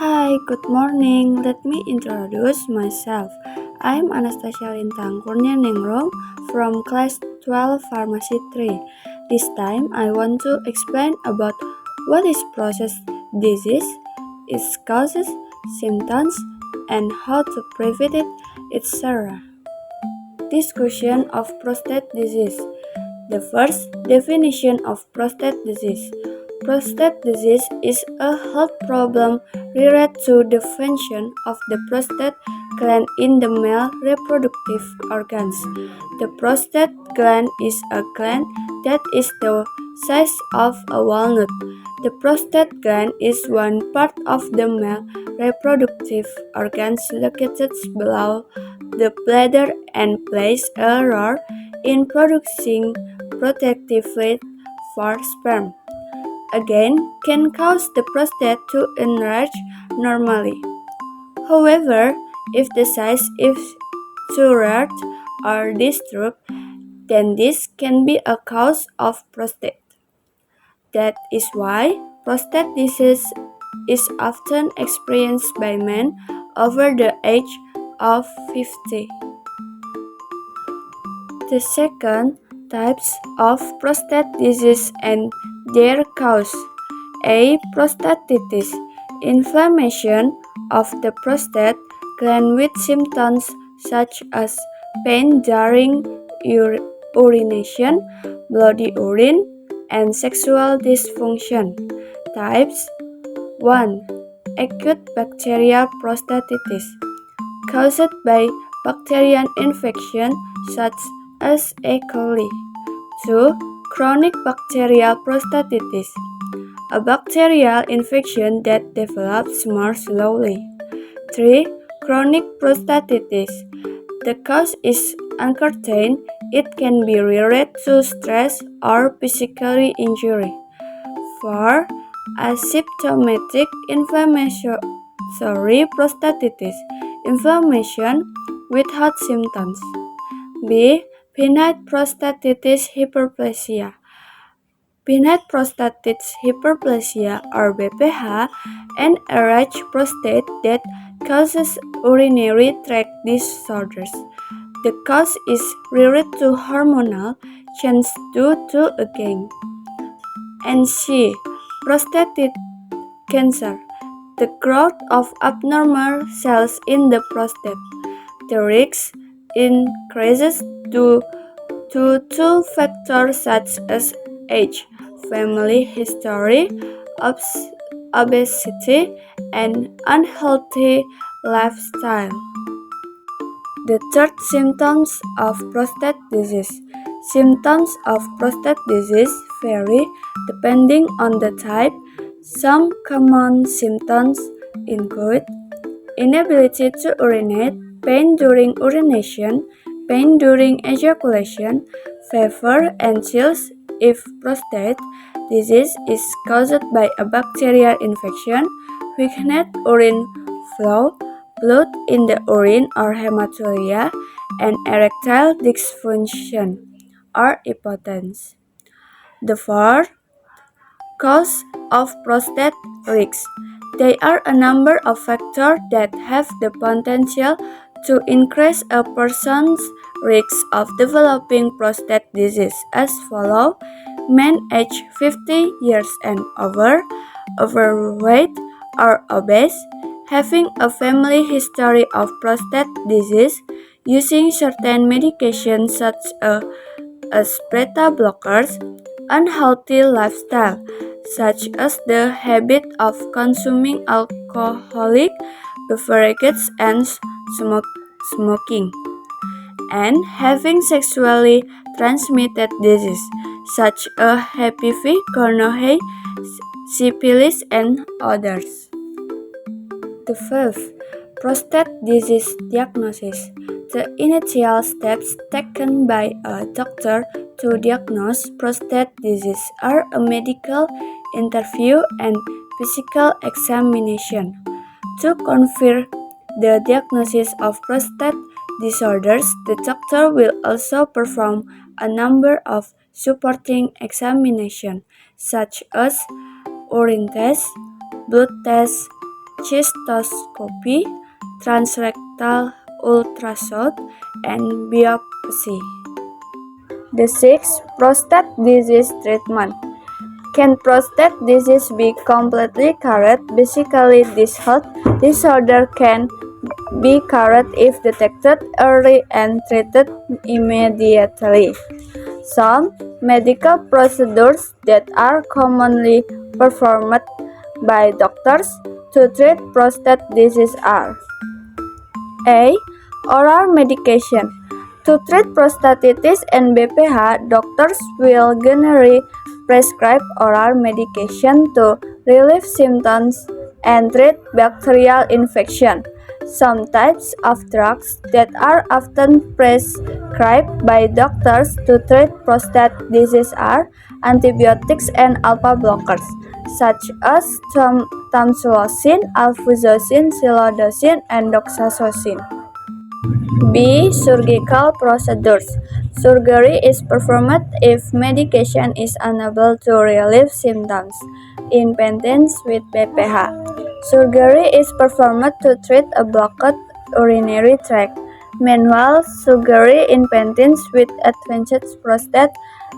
Hi, good morning. Let me introduce myself. I'm Anastasia Lintang Kurnianingrum from class 12 Pharmacy 3. This time I want to explain about what is prostate disease, its causes, symptoms, and how to prevent it, etc. Discussion of prostate disease. The first definition of prostate disease. Prostate disease is a health problem related to the function of the prostate gland in the male reproductive organs. The prostate gland is a gland that is the size of a walnut. The prostate gland is one part of the male reproductive organs located below the bladder and plays a role in producing protective fluid for sperm. Again, can cause the prostate to enlarge normally. However, if the size is too large or disturbed, then this can be a cause of prostate. That is why prostate disease is often experienced by men over the age of 50. The second types of prostate disease and their cause. A. Prostatitis, inflammation of the prostate gland with symptoms such as pain during urination, bloody urine, and sexual dysfunction. Types 1. Acute bacterial prostatitis, caused by bacterial infection such as E. coli. 2. Chronic bacterial prostatitis, a bacterial infection that develops more slowly. 3. Chronic prostatitis. The cause is uncertain. It can be related to stress or physical injury. 4. Asymptomatic inflammatory prostatitis, inflammation without symptoms. B. Benign prostatitis hyperplasia. Benign prostatitis hyperplasia or BPH, an enlarged prostate that causes urinary tract disorders. The cause is related to hormonal change due to aging. And C. Prostate cancer, the growth of abnormal cells in the prostate. The risk increases due to two factors such as age, family history, obesity, and unhealthy lifestyle. The third symptoms of prostate disease. Symptoms of prostate disease vary depending on the type. Some common symptoms include inability to urinate, pain during urination, pain during ejaculation, fever, and chills if prostate disease is caused by a bacterial infection, weakened urine flow, blood in the urine or hematuria, and erectile dysfunction or impotence. The fourth cause of prostate risk. There are a number of factors that have the potential to increase a person's risk of developing prostate disease as follows: men aged 50 years and over, overweight or obese, having a family history of prostate disease, using certain medications such as beta blockers, unhealthy lifestyle, such as the habit of consuming alcoholic beverages and smoking, and having sexually transmitted disease, such as HPV, gonorrhea, syphilis, and others. The fifth, prostate disease diagnosis. The initial steps taken by a doctor to diagnose prostate disease are a medical interview and physical examination. To confirm the diagnosis of prostate disorders, the doctor will also perform a number of supporting examinations, such as urine tests, blood tests, cystoscopy, transrectal ultrasound, and biopsy. The sixth, prostate disease treatment. Can prostate disease be completely cured? Basically, this health disorder can be cured if detected early and treated immediately. Some medical procedures that are commonly performed by doctors to treat prostate disease are: A. Oral medication. To treat prostatitis and BPH, doctors will generally prescribe oral medication to relieve symptoms and treat bacterial infection. Some types of drugs that are often prescribed by doctors to treat prostate disease are antibiotics and alpha blockers, such as tamsulosin, alfuzosin, silodosin, and doxazosin. B. Surgical procedures. Surgery is performed if medication is unable to relieve symptoms in patients with BPH. Surgery is performed to treat a blocked urinary tract. Meanwhile, surgery in patients with advanced prostate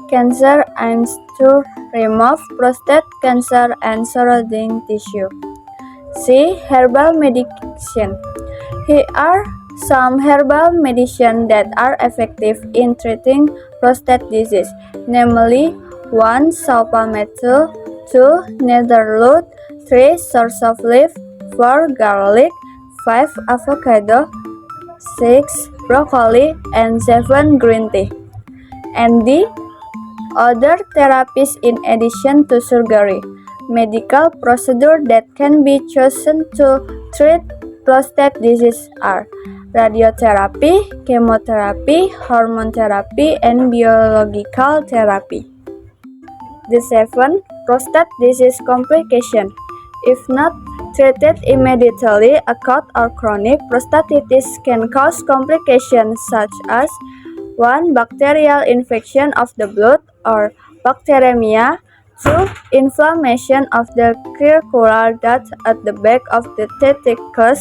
cancer aims to remove prostate cancer and surrounding tissue. C. Herbal medicine. Here are some herbal medicine that are effective in treating prostate disease, namely 1. Saw palmetto, 2. Netherwood, 3. Source-of-leaf, 4. Garlic, 5. Avocado, 6. Broccoli, and 7. Green tea. And D. Other therapies in addition to surgery. Medical procedures that can be chosen to treat prostate disease are radiotherapy, chemotherapy, hormone therapy, and biological therapy. The 7. Prostate disease complication. If not treated immediately, acute or chronic prostatitis can cause complications such as 1. Bacterial infection of the blood or bacteremia, 2. Inflammation of the circular duct at the back of the testicles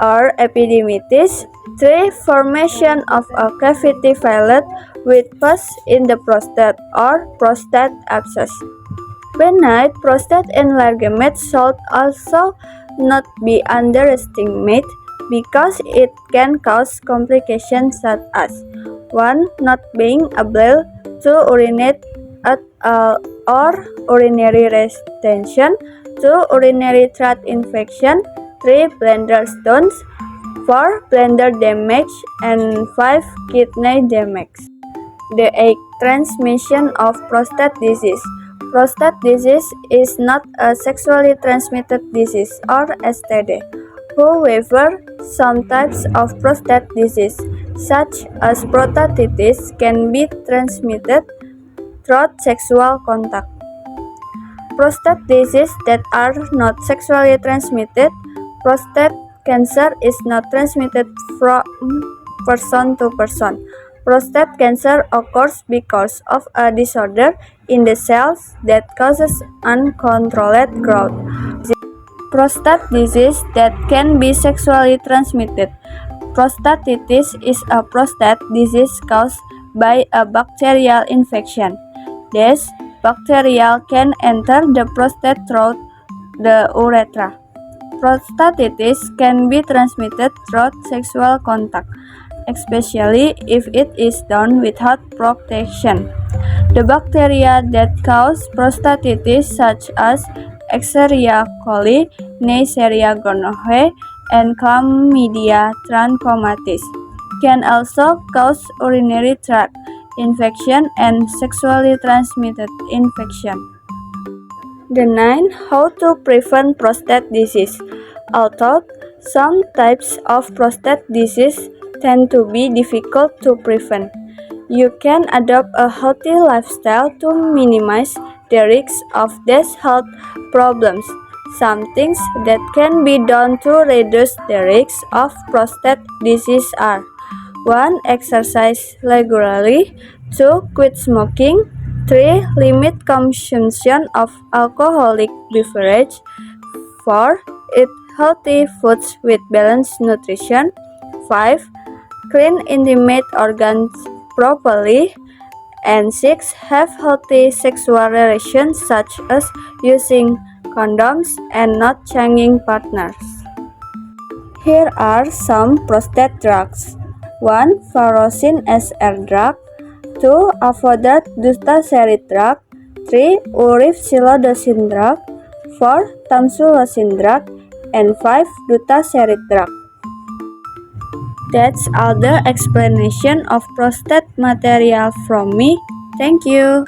or epididymitis, 3. Formation of a cavity filled with pus in the prostate or prostate abscess. Benign prostate enlargement should also not be underestimated because it can cause complications such as 1. Not being able to urinate at all or urinary retention, 2. Urinary tract infection, 3. Bladder stones, 4. Bladder damage, and 5. Kidney damage. The 8. Transmission of prostate disease. Prostate disease is not a sexually transmitted disease or STD. However, some types of prostate disease, such as prostatitis, can be transmitted through sexual contact. Prostate diseases that are not sexually transmitted. Prostate cancer is not transmitted from person to person. Prostate cancer occurs because of a disorder in the cells that causes uncontrolled growth. Prostate disease that can be sexually transmitted. Prostatitis is a prostate disease caused by a bacterial infection. This bacteria can enter the prostate through the urethra. Prostatitis can be transmitted through sexual contact, especially if it is done without protection. The bacteria that cause prostatitis, such as Escherichia coli, Neisseria gonorrhoeae, and Chlamydia trachomatis, can also cause urinary tract infection and sexually transmitted infection. The 9. How to prevent prostate disease. Although some types of prostate disease tend to be difficult to prevent, you can adopt a healthy lifestyle to minimize the risk of these health problems. Some things that can be done to reduce the risk of prostate disease are: 1. Exercise regularly, 2. Quit smoking, 3. Limit consumption of alcoholic beverage, 4. Eat healthy foods with balanced nutrition. 5. Clean intimate organs properly. And 6. Have healthy sexual relations such as using condoms and not changing partners. Here are some prostate drugs. 1. Varocin SR drug. 2. Avodart dutasterid drug. 3. Urif-silodosin drug. 4. Tamsulosin drug. And 5. Dutasterid drug. That's all the explanation of prostate material from me. Thank you.